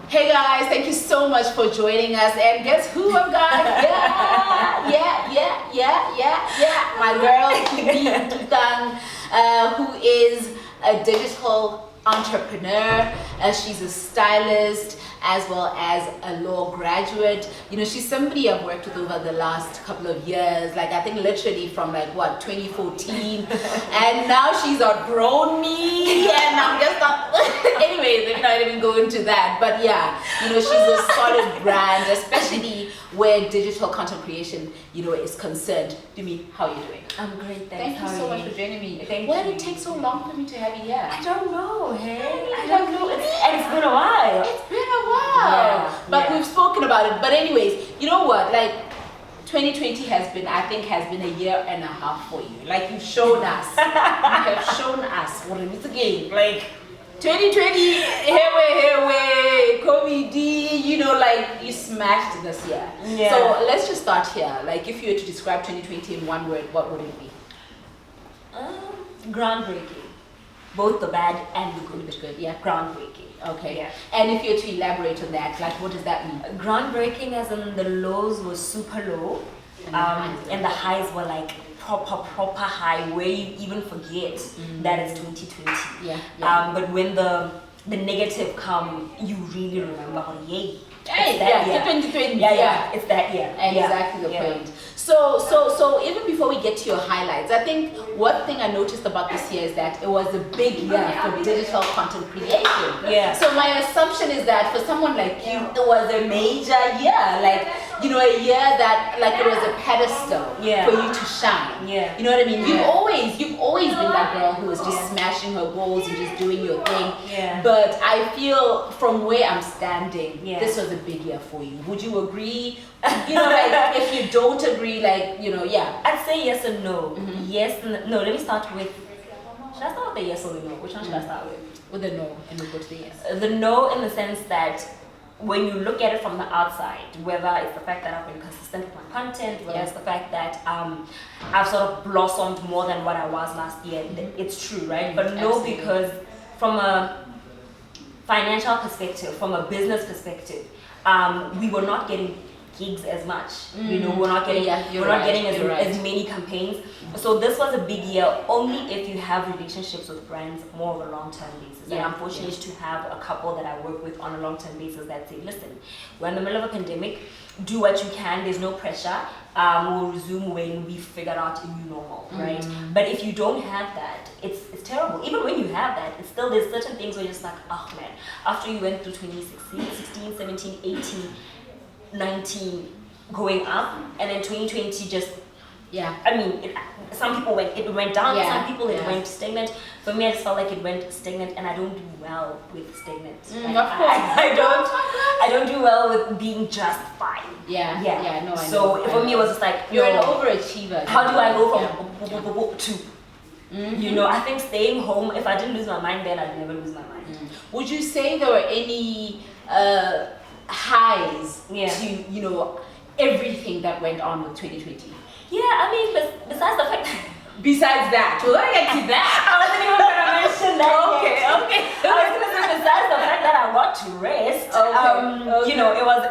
Hey guys, thank you so much for joining us. And guess who I've got? Yeah. My girl, Tumie Nthebolang, who is a digital entrepreneur. She's a stylist as well as a law graduate. You know, she's somebody I've worked with over the last couple of years. Like I think literally from 2014, and now she's outgrown me, and I'm just not. Anyways, let me not even go into that. But yeah, you know, she's a solid brand, especially where digital content creation, is concerned. Tumie, how are you doing? I'm great, Thank thanks. you so much for joining me. Why did it take so long for me to have you here? I don't know, hey? I don't know. It's been a while. It's been a while. But we've spoken about it. But anyways, you know what? 2020 has been a year and a half for you. Like you've shown us. You have shown us what it is again. 2020, here, comedy, you smashed this year. Yeah. So let's just start here. If you were to describe 2020 in one word, what would it be? Groundbreaking. Both the bad and the good. The good, yeah. Groundbreaking. Okay. Yeah. And if you were to elaborate on that, what does that mean? Groundbreaking as in the lows were super low, and the highs were proper high, where you even forget that it's 2020. Yeah. But when the negative come, you really remember, yay. Hey, it's that year. 2020. Yeah, it's that year. Exactly the point. So even before we get to your highlights, I think one thing I noticed about this year is that it was a big year for digital content creation. Yeah. So my assumption is that for someone like you, it was a major year, a year that it was a pedestal for you to shine. Yeah. You know what I mean? You've always been that girl who was just smashing her goals and just doing your thing. Yeah. But I feel from where I'm standing, Yeah. this was a big year for you. Would you agree? If you don't agree, I'd say yes and no. Mm-hmm. Yes and no. Let me start with. Should I start with the yes or the no? Which one should I start with? With the no, and we'll go to the yes. The no, in the sense that when you look at it from the outside, whether it's the fact that I've been consistent with my content, whether it's the fact that I've sort of blossomed more than what I was last year, it's true, right? But no, Absolutely. because from a financial perspective, from a business perspective, we were not getting gigs as much. We're not getting as many campaigns. So this was a big year only if you have relationships with brands more of a long-term basis. And I'm fortunate to have a couple that I work with on a long-term basis that say, listen, we're in the middle of a pandemic, do what you can, there's no pressure. We'll resume when we figured out a new normal, right? But if you don't have that, it's terrible. Even when you have that, it's still, there's certain things where you're just like, oh man, after you went through 2016, 17, 18, 19 going up, and then 2020 just some people it went down, some people it went stagnant. For me, I just felt like it went stagnant, and I don't do well with stagnant. Of course. I don't do well with being just fine. No, I so know. For me, it was just like, You're an overachiever. how do I go from to I think staying home, if I didn't lose my mind then, I'd never lose my mind. Would you say there were any highs to everything that went on with 2020? Yeah, I mean, besides the fact that Besides that, we're gonna get to that. I wasn't even gonna mention that. Okay. I was gonna say, besides the fact that I got to rest,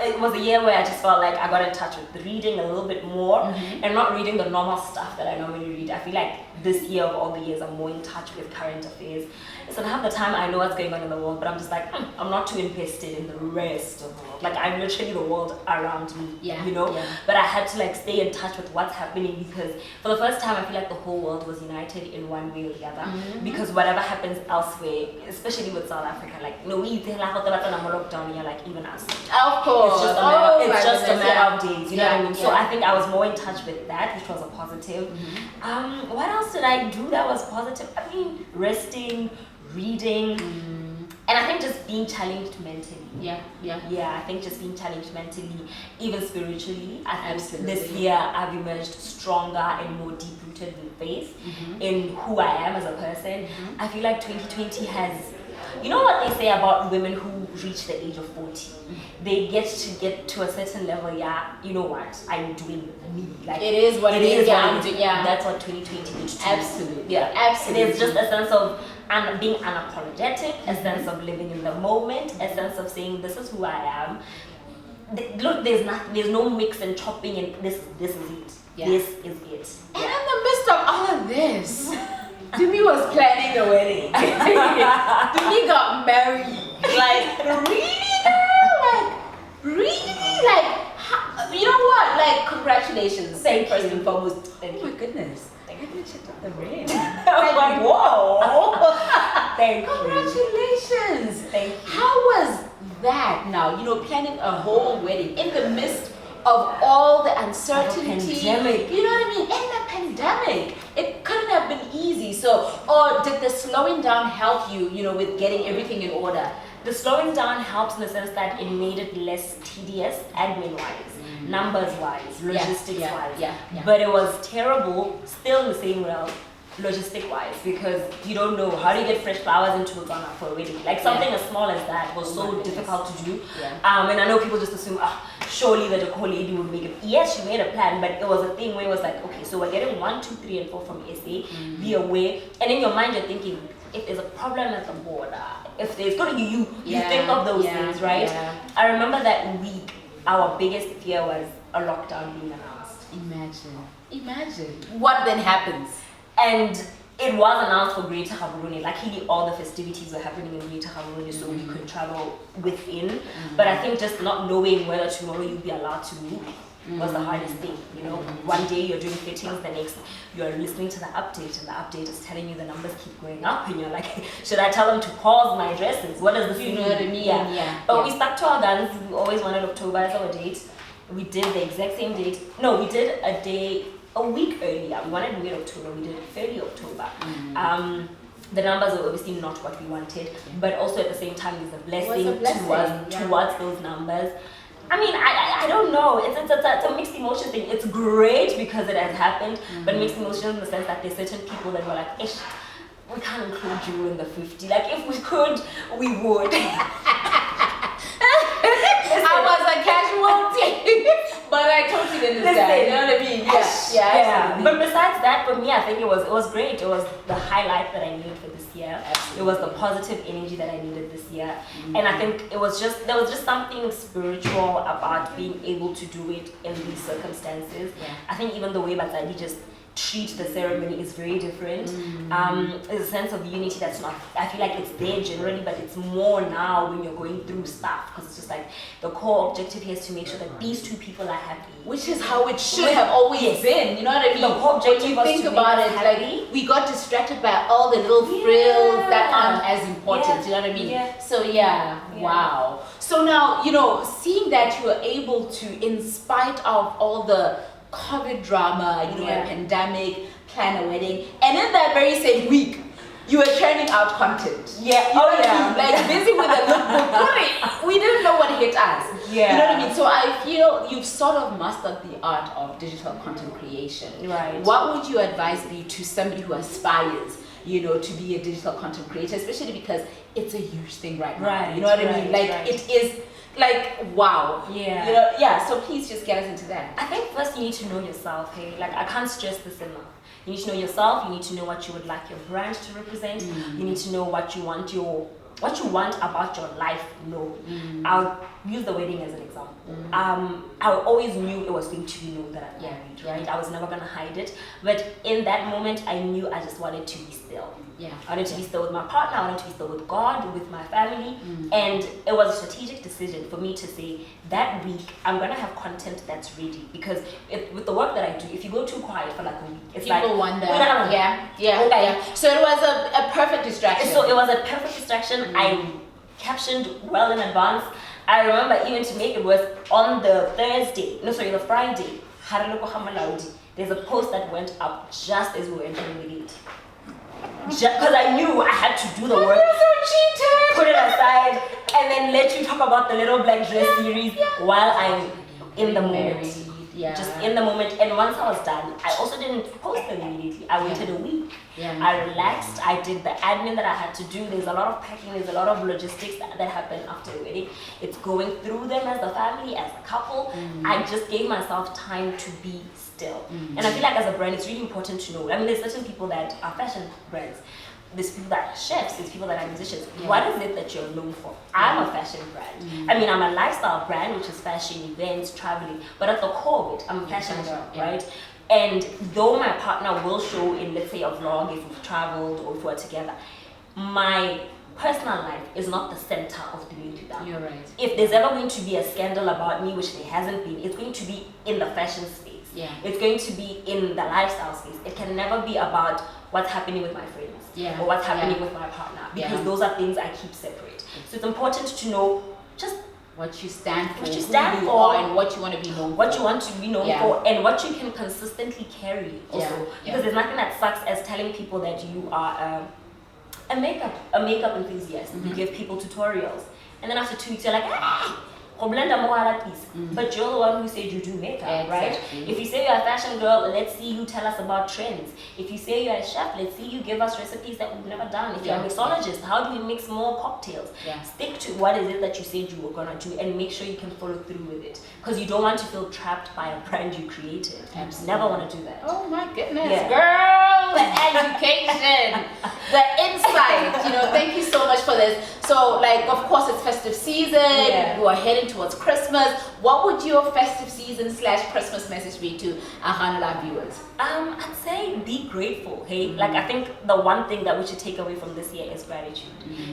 it was a year where I just felt like I got in touch with reading a little bit more, and not reading the normal stuff that I normally read. I feel like this year of all the years, I'm more in touch with current affairs. So half the time I know what's going on in the world, but I'm just like, I'm not too invested in the rest of the world. I'm literally the world around me, But I had to stay in touch with what's happening, because for the first time I feel like the whole world was united in one way or the other. Because whatever happens elsewhere, especially with South Africa, lockdown, you're even us. Of course. It's just a matter of days, you know what I mean? So I think I was more in touch with that, which was a positive. What else did I do that was positive? I mean, resting, reading, and I think just being challenged mentally. I think just being challenged mentally, even spiritually. I think this year I've emerged stronger and more deep-rooted in faith in who I am as a person. I feel like 2020 has, you know what they say about women who reach the age of 40? They get to a certain level, you know what, I'm doing me. It is what it is. That's what 2020 did to me. Absolutely. Absolutely. There's just a sense of, and being unapologetic, a sense of living in the moment, a sense of saying this is who I am. Look, there's no mix and chopping, and this is it. Yeah. This is it. And in the midst of all of this, Tumie was planning the wedding. Tumie got married. Like, really, you know what? Like, congratulations. Thank first you. and foremost. Thank Oh my goodness. I haven't checked out the ring. Like, whoa. Thank you. Congratulations. Thank you. How was that now? You know, planning a whole wedding in the midst of all the uncertainty. Pandemic. You know what I mean? In the pandemic. It couldn't have been easy. So, or did the slowing down help you, you know, with getting everything in order? The slowing down helps in the sense that it made it less tedious, admin-wise, numbers-wise, logistics-wise. Yeah. But it was terrible, still in the same realm, logistic-wise, because you don't know how do you get fresh flowers into a Ghana for a wedding. Like something as small as that was so difficult to do. Yeah. And I know people just assume, surely the decor lady would make it. Yes, she made a plan, but it was a thing where it was like, okay, so we're getting 1, 2, 3, and 4 from SA. Be aware, and in your mind you're thinking, if there's a problem at the border, if there's going to be you think of those things, right? Yeah. I remember that week, our biggest fear was a lockdown being announced. Imagine. What then happens? And it was announced for Greater Gaborone. Luckily, all the festivities were happening in Greater Gaborone, so we could travel within. But I think just not knowing whether tomorrow you'll be allowed to move was the hardest thing. You know, one day you're doing fittings, the next you're listening to the update, and the update is telling you the numbers keep going up, and you're like, should I tell them to pause my dresses? What does this mean? You know what I mean? Yeah. But we stuck to our guns. We always wanted October as our date. We did the exact same date. No, we did a week earlier. We wanted mid-October. We did early October. The numbers were obviously not what we wanted, but also at the same time, there's a blessing, towards those numbers. I mean, I don't know. It's a mixed emotion thing. It's great because it has happened, but mixed emotions in the sense that there's certain people that were like, ish, we can't include you in the 50. Like, if we could, we would. I was a casualty, but I totally understand. You know what I mean? Yeah. But besides that, for me, I think it was great. It was the highlight that I needed for this year. Absolutely. It was the positive energy that I needed this year, and I think there was just something spiritual about being able to do it in these circumstances. Yeah. I think even the way Batsadi just treat the ceremony is very different. There's a sense of unity that's not, I feel like it's there generally, but it's more now when you're going through stuff, because it's just like the core objective here is to make sure that these two people are happy, which is how it should have always been. You know what I mean? The core objective when you think about it, like we got distracted by all the little frills that aren't as important. You know what I mean? So wow. So now, you know, seeing that you are able to, in spite of all the COVID drama, you know, a pandemic, plan a wedding, and in that very same week, you were churning out content. Like busy with a lookbook. We didn't know what hit us. You know what I mean? So I feel you've sort of mastered the art of digital content creation. Right. What would your advice be to somebody who aspires, you know, to be a digital content creator, especially because it's a huge thing right now? You know what I mean? Like it is. Like, wow. You know, so please just get us into that. I think first you need to know yourself, hey? Like, I can't stress this enough. You need to know yourself, you need to know what you would like your brand to represent, you need to know what you want about your life. I'll use the wedding as an example. I always knew it was going to be known that I'm married, right? I was never going to hide it. But in that moment, I knew I just wanted to be still. I wanted to be still with my partner, I wanted to be still with God, with my family. And it was a strategic decision for me to say, that week, I'm going to have content that's ready. Because with the work that I do, if you go too quiet for like a week, it's people wonder. So it was a perfect distraction. So it was a perfect distraction. I captioned well in advance. I remember even to make it worse, on the Friday, there's a post that went up just as we were entering the gate. Because I knew I had to do the work, put it aside, and then let you talk about the Little Black Dress series while I'm in the moment. Just in the moment. And once I was done, I also didn't post them immediately. I waited a week. I relaxed. I did the admin that I had to do. There's a lot of packing. There's a lot of logistics that happen after the wedding. It's going through them as a family, as a couple. I just gave myself time to be still. And I feel like as a brand, it's really important to know. I mean, there's certain people that are fashion brands. there's people that are chefs, there's people that are musicians. What is it that you're known for? I'm a fashion brand. I mean, I'm a lifestyle brand, which is fashion, events, traveling, but at the core of it, I'm a fashion girl, right? And though my partner will show in, let's say, a vlog if we've traveled or if we're together, my personal life is not the center of the YouTube. You're right. If there's ever going to be a scandal about me, which there hasn't been, it's going to be in the fashion space. Yeah. It's going to be in the lifestyle space. It can never be about what's happening with my friends or what's happening with my partner, because those are things I keep separate. So it's important to know just what you stand for, what you stand for, and what you want to be known what for. you want to be known for, and what you can consistently carry also. Because there's nothing that sucks as telling people that you are a makeup enthusiast. You give people tutorials, and then after 2 weeks you're like, but you're the one who said you do makeup, right? If you say you're a fashion girl, let's see you tell us about trends. If you say you're a chef, let's see you give us recipes that we've never done. If you're a mixologist, how do we mix more cocktails? Stick to what is it that you said you were gonna do, and make sure you can follow through with it, because you don't want to feel trapped by a brand you created. You never want to do that. Oh my goodness, girl, the education, the insight. Thank you so much for this. So, like, of course, it's festive season. You are heading towards Christmas. What would your festive season / Christmas message be to our viewers? I'd say be grateful. Hey, like, I think the one thing that we should take away from this year is gratitude.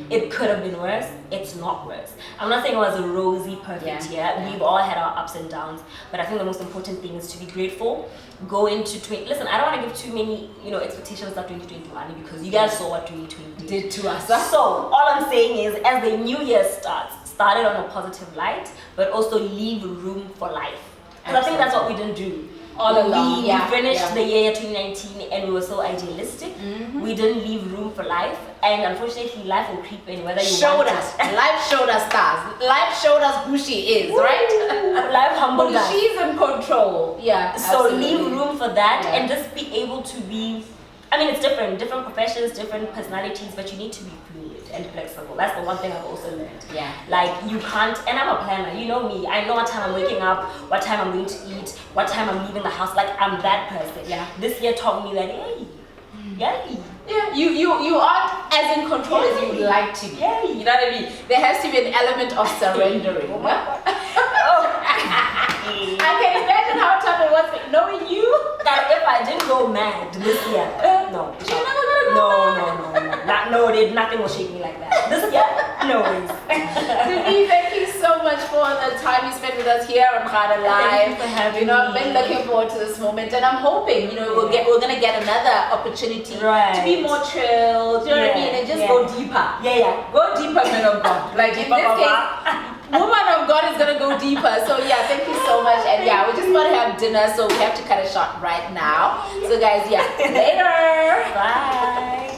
It could have been worse. It's not worse. I'm not saying it was a rosy, perfect year. We've all had our ups and downs, but I think the most important thing is to be grateful. Go into listen, I don't want to give too many expectations of 2021, because you guys saw what 2020 did to us. So all I'm saying is, as the new year start it on a positive light, but also leave room for life. Because I think that's what we didn't do. All along. We finished the year 2019 and we were so idealistic. We didn't leave room for life, and unfortunately life will creep in whether you want it. Life showed us stars. Life showed us who she is, right? Life humbled us. She's in control. So leave room for that and just be able to be, I mean, it's different professions, different personalities, but you need to be fluid and flexible. That's the one thing I've also learned. Like, you can't, and I'm a planner, you know me, I know what time I'm waking up, what time I'm going to eat, what time I'm leaving the house. Like, I'm that person. This year taught me that, you aren't as in control as you would like to be. You know what I mean? There has to be an element of surrendering. I can imagine how tough it was knowing you. That if I didn't go mad this year, no. You're never gonna go mad. Nothing will shake me like that. This year, no ways. Tumie, thank you so much for the time you spent with us here on Ghana Live. Thank you for having me. I've been looking forward to this moment, and I'm hoping, we're gonna get another opportunity to be more chilled. You know what I mean? And just go deeper. Go deeper, man of God. Like, in this case, woman of God is gonna go deeper. So thank you so much. And we're just gonna have dinner, so we have to cut it short right now. So guys, later. Bye.